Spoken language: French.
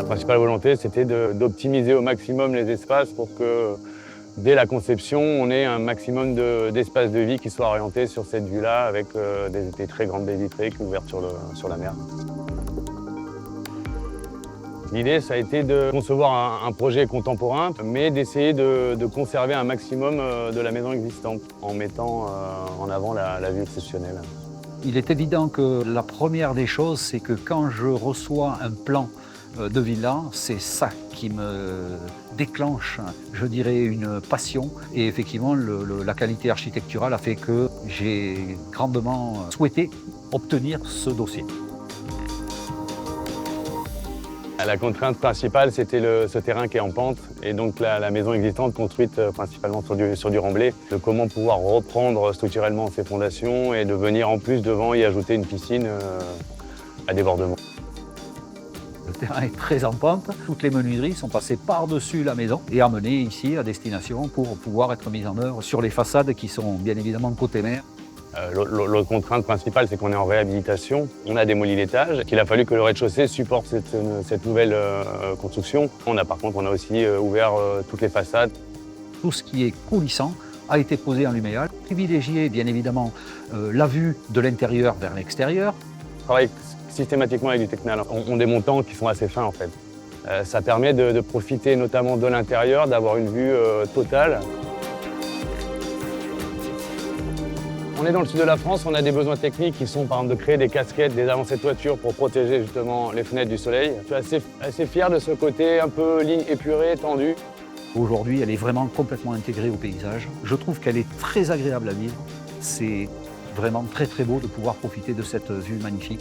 principale volonté, c'était d'optimiser au maximum les espaces pour que, dès la conception, on ait un maximum d'espace de vie qui soit orienté sur cette vue-là, avec des très grandes baies vitrées ouvertes sur la mer. L'idée, ça a été de concevoir un projet contemporain, mais d'essayer de conserver un maximum de la maison existante, en mettant en avant la vue exceptionnelle. Il est évident que la première des choses, c'est que quand je reçois un plan de villa, c'est ça qui me déclenche, je dirais, une passion. Et effectivement, la qualité architecturale a fait que j'ai grandement souhaité obtenir ce dossier. La contrainte principale, c'était ce terrain qui est en pente, et donc la maison existante construite principalement sur du remblai, de comment pouvoir reprendre structurellement ces fondations et de venir en plus devant y ajouter une piscine à débordement. Le terrain est très en pente, toutes les menuiseries sont passées par-dessus la maison et amenées ici à destination pour pouvoir être mises en œuvre sur les façades qui sont bien évidemment côté mer. L'autre contrainte principale, c'est qu'on est en réhabilitation. On a démoli l'étage, qu'il a fallu que le rez-de-chaussée supporte cette nouvelle construction. Par contre, on a aussi ouvert toutes les façades. Tout ce qui est coulissant a été posé en luméal. Privilégier bien évidemment la vue de l'intérieur vers l'extérieur. On travaille systématiquement avec du Tecnal. On a des montants qui sont assez fins en fait. Ça permet de profiter notamment de l'intérieur, d'avoir une vue totale. On est dans le sud de la France, on a des besoins techniques qui sont par exemple de créer des casquettes, des avancées de toiture pour protéger justement les fenêtres du soleil. Je suis assez fier de ce côté un peu ligne épurée, tendue. Aujourd'hui, elle est vraiment complètement intégrée au paysage. Je trouve qu'elle est très agréable à vivre. C'est vraiment très très beau de pouvoir profiter de cette vue magnifique.